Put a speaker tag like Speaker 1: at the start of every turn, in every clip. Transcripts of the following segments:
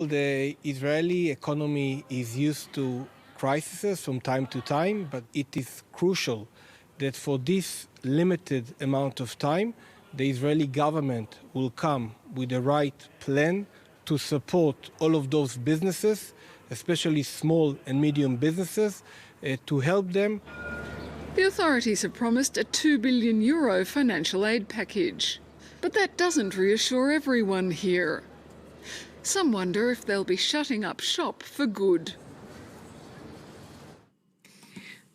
Speaker 1: The Israeli economy is used to crises from time to time, but it is crucial that for this limited amount of time, the Israeli government will come with the right plan to support all of those businesses, especially small and medium businesses, to help them.
Speaker 2: The authorities have promised a €2 billion financial aid package. But that doesn't reassure everyone here. Some wonder if they'll be shutting up shop for good.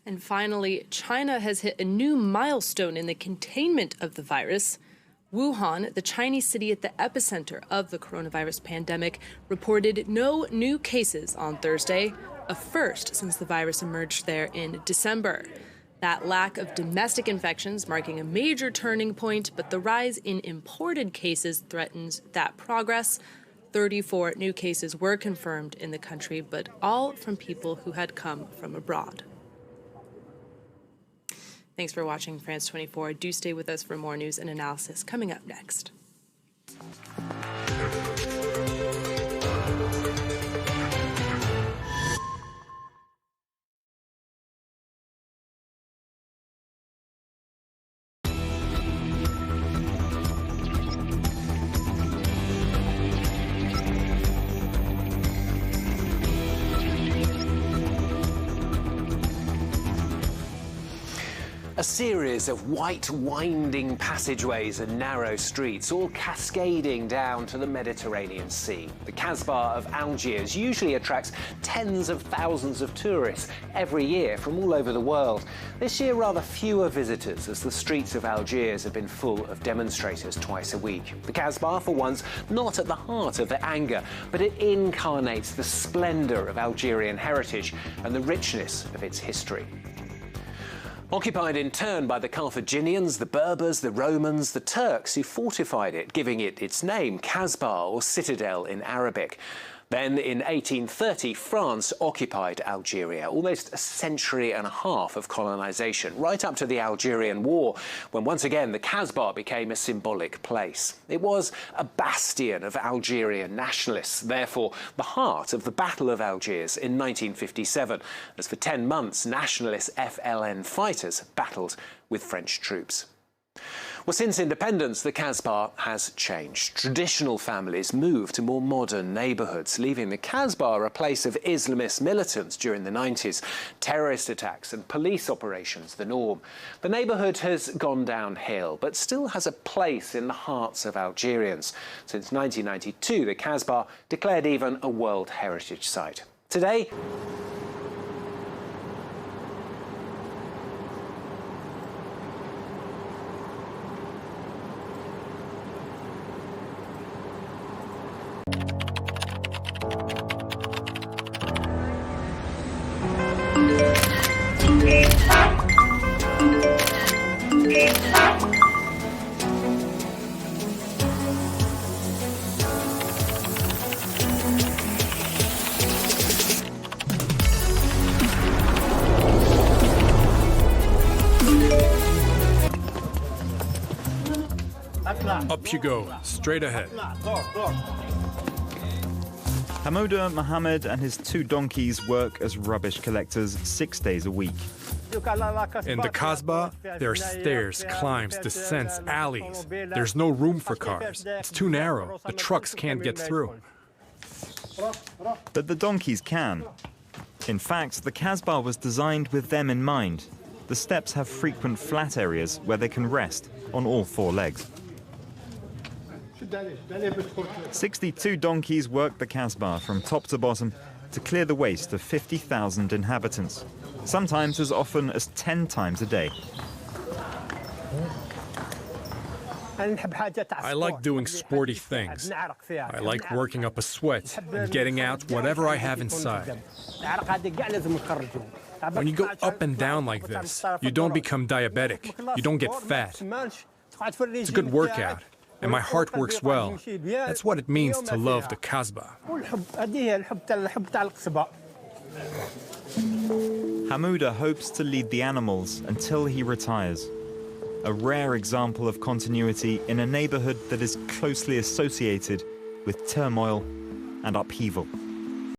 Speaker 3: And finally, China has hit a new milestone in the containment of the virus. Wuhan, the Chinese city at the epicenter of the coronavirus pandemic, reported no new cases on Thursday, a first since the virus emerged there in December. That lack of domestic infections marking a major turning point, but the rise in imported cases threatens that progress. 34 new cases were confirmed in the country, but all from people who had come from abroad. Thanks for watching France 24. Do stay with us for more news and analysis coming up next.
Speaker 4: A series of white winding passageways and narrow streets, all cascading down to the Mediterranean Sea. The Casbah of Algiers usually attracts tens of thousands of tourists every year from all over the world. This year, rather fewer visitors, as the streets of Algiers have been full of demonstrators twice a week. The Casbah, for once, not at the heart of the anger, but it incarnates the splendour of Algerian heritage and the richness of its history. Occupied in turn by the Carthaginians, the Berbers, the Romans, the Turks who fortified it, giving it its name, Casbah, or citadel in Arabic. Then, in 1830, France occupied Algeria, almost a century and a half of colonisation, right up to the Algerian War, when once again the Casbah became a symbolic place. It was a bastion of Algerian nationalists, therefore the heart of the Battle of Algiers in 1957, as for 10 months nationalist FLN fighters battled with French troops. Well, since independence, the Casbah has changed. Traditional families moved to more modern neighbourhoods, leaving the Casbah a place of Islamist militants during the 90s, terrorist attacks and police operations the norm. The neighbourhood has gone downhill, but still has a place in the hearts of Algerians. Since 1992, the Casbah declared even a World Heritage Site. Today,
Speaker 5: Up you go, straight ahead.
Speaker 6: Hamouda Mohammed and his 2 donkeys work as rubbish collectors 6 days a week.
Speaker 5: In the Casbah, there are stairs, climbs, descents, alleys. There's no room for cars. It's too narrow. The trucks can't get through.
Speaker 6: But the donkeys can. In fact, the Casbah was designed with them in mind. The steps have frequent flat areas where they can rest on all 4 legs. 62 donkeys work the Casbah from top to bottom to clear the waste of 50,000 inhabitants, sometimes as often as 10 times a day.
Speaker 5: I like doing sporty things. I like working up a sweat and getting out whatever I have inside. When you go up and down like this, you don't become diabetic. You don't get fat. It's a good workout. And my heart works well. That's what it means to love the Casbah.
Speaker 6: Hamouda hopes to lead the animals until he retires. A rare example of continuity in a neighborhood that is closely associated with turmoil and upheaval.